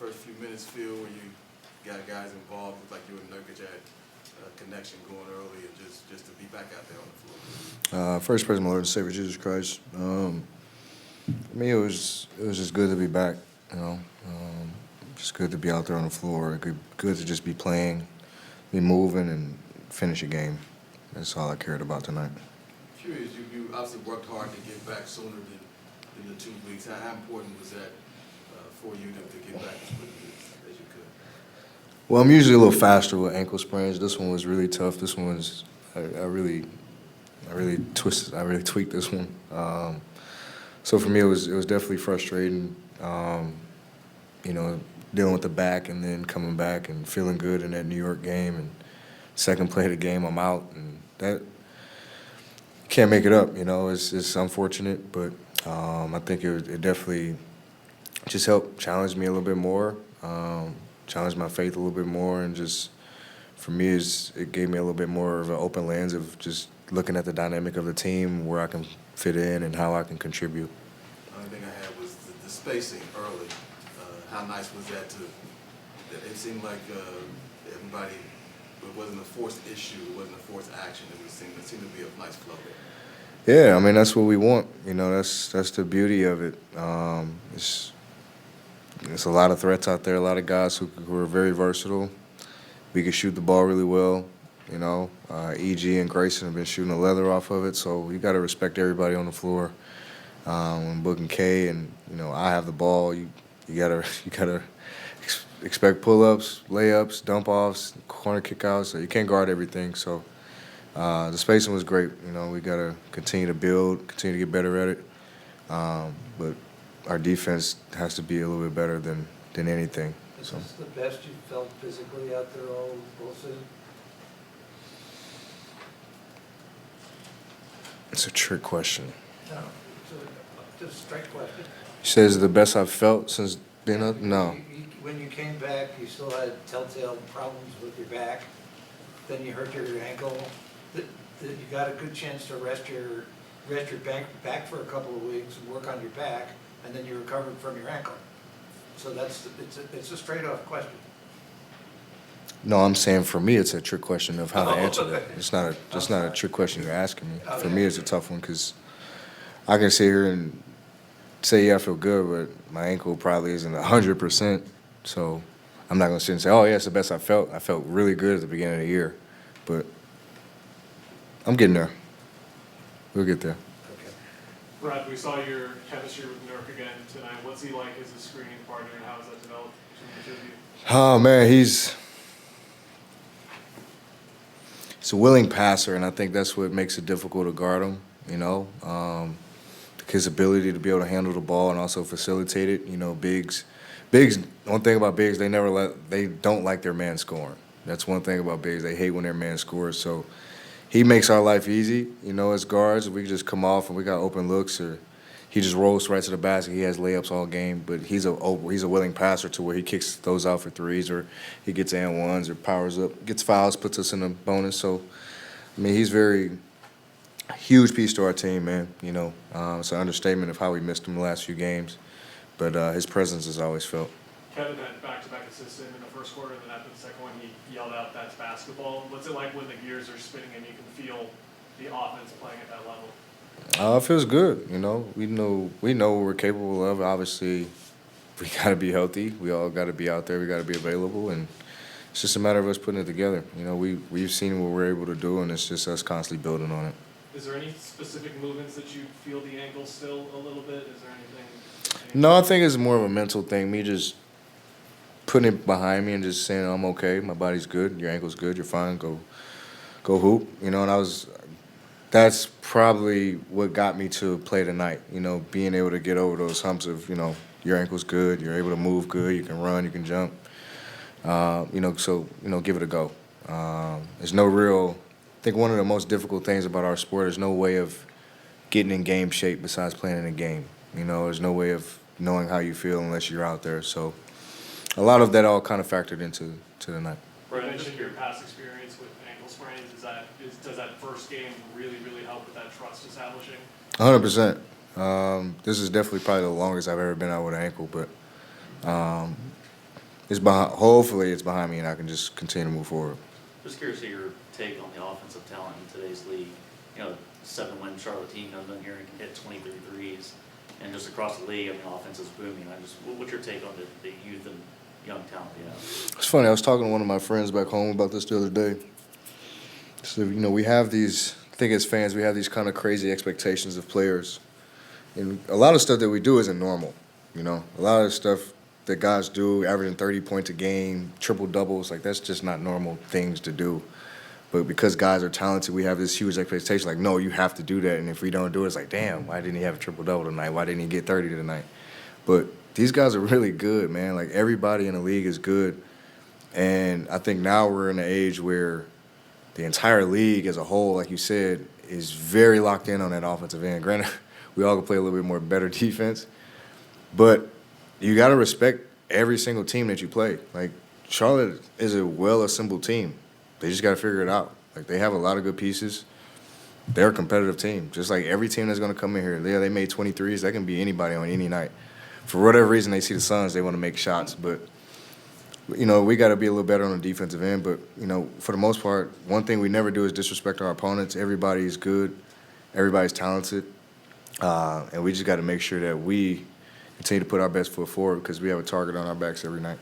first few minutes feel when you got guys involved? Looked like you and Nurkic had a connection going early, and just to be back out there on the floor. First praise my Lord and Savior Jesus Christ. For me, it was just good to be back. Just good to be out there on the floor. Good to just be playing, be moving, and finish a game. That's all I cared about tonight. Curious, you obviously worked hard to get back sooner than the 2 weeks. How important was that for you to get back as quickly as you could? Well, I'm usually a little faster with ankle sprains. This one was really tough. This one was I really twisted. I really tweaked this one. So for me, it was definitely frustrating. Dealing with the back and then coming back and feeling good in that New York game, and second play of the game, I'm out, and that can't make it up. It's unfortunate, but I think it definitely just helped challenge me a little bit more, challenge my faith a little bit more, and just for me, it gave me a little bit more of an open lens of just looking at the dynamic of the team, where I can fit in, and how I can contribute. The only thing I had was the spacing early. How nice was that it seemed like everybody, it wasn't a forced issue, it wasn't a forced action, it seemed to be a nice flow there. Yeah, I mean, that's what we want. That's the beauty of it. It's a lot of threats out there, a lot of guys who are very versatile. We can shoot the ball really well. E.G. and Grayson have been shooting the leather off of it, so you got to respect everybody on the floor. When Book and K and I have the ball, you gotta expect pull-ups, layups, dump-offs, corner kickouts. So you can't guard everything. So the spacing was great. We gotta continue to build, continue to get better at it. But our defense has to be a little bit better than anything. Is this the best you felt physically out there all season? It's a trick question. No, just a straight question. He says the best I've felt since being up? No. When you came back, you still had telltale problems with your back. Then you hurt your ankle. You got a good chance to rest your back for a couple of weeks and work on your back, and then you recovered from your ankle. So it's a straight off question. No, I'm saying for me, it's a trick question of how to answer that. It's not a trick question you're asking me. For me, it's a tough one because I can sit here and say, yeah, I feel good, but my ankle probably isn't 100%. So I'm not going to sit and say, oh, yeah, it's the best I felt. I felt really good at the beginning of the year. But I'm getting there. We'll get there. Okay. Brad, we saw your chemistry with Nurk again tonight. What's he like as a screening partner, and how has that developed between the two of you? Oh, man, he's a willing passer, and I think that's what makes it difficult to guard him, his ability to be able to handle the ball and also facilitate it. Bigs, one thing about bigs, they don't like their man scoring. That's one thing about bigs. They hate when their man scores. So he makes our life easy, as guards. We just come off and we got open looks, or he just rolls right to the basket. He has layups all game, but he's a willing passer to where he kicks those out for threes, or he gets and ones, or powers up, gets fouls, puts us in a bonus. So, I mean, he's a huge piece to our team, man. It's an understatement of how we missed him the last few games, but his presence is always felt. Kevin had back-to-back assists in the first quarter, and then after the second one, he yelled out, "That's basketball." What's it like when the gears are spinning and you can feel the offense playing at that level? It feels good. We know what we're capable of. Obviously, we got to be healthy. We all got to be out there. We got to be available, and it's just a matter of us putting it together. We've seen what we're able to do, and it's just us constantly building on it. Is there any specific movements that you feel the ankle still a little bit? Is there anything? No, I think it's more of a mental thing. Me just putting it behind me and just saying I'm okay. My body's good. Your ankle's good. You're fine. Go hoop. And that's probably what got me to play tonight. Being able to get over those humps of your ankle's good. You're able to move good. You can run. You can jump. So give it a go. There's no real. I think one of the most difficult things about our sport is no way of getting in game shape besides playing in a game. There's no way of knowing how you feel unless you're out there. So a lot of that all kind of factored into tonight. You mentioned your past experience with ankle sprains. Does that first game really, really help with that trust establishing? 100%. This is definitely probably the longest I've ever been out with an ankle, but it's behind. Hopefully, it's behind me, and I can just continue to move forward. Just curious of your take on the offensive talent in today's league. You know, 7-win Charlotte team comes in here and can hit 23 threes, and just across the league, I mean, offense is booming. What's your take on the youth and young talent you have? It's funny. I was talking to one of my friends back home about this the other day. So we have these. I think as fans, we have these kind of crazy expectations of players, and a lot of stuff that we do isn't normal. A lot of stuff that guys do, averaging 30 points a game, triple doubles, like that's just not normal things to do. But because guys are talented, we have this huge expectation, like, no, you have to do that. And if we don't do it, it's like, damn, why didn't he have a triple double tonight? Why didn't he get 30 tonight? But these guys are really good, man. Like everybody in the league is good, and I think now we're in an age where the entire league as a whole, like you said, is very locked in on that offensive end. Granted, we all can play a little bit more better defense, but you got to respect every single team that you play. Like, Charlotte is a well-assembled team. They just got to figure it out. Like, they have a lot of good pieces. They're a competitive team, just like every team that's going to come in here. They made 23s. That can be anybody on any night. For whatever reason, they see the Suns, they want to make shots, but we got to be a little better on the defensive end, but, for the most part, one thing we never do is disrespect our opponents. Everybody is good. Everybody's talented. And we just got to make sure that we continue to put our best foot forward because we have a target on our backs every night.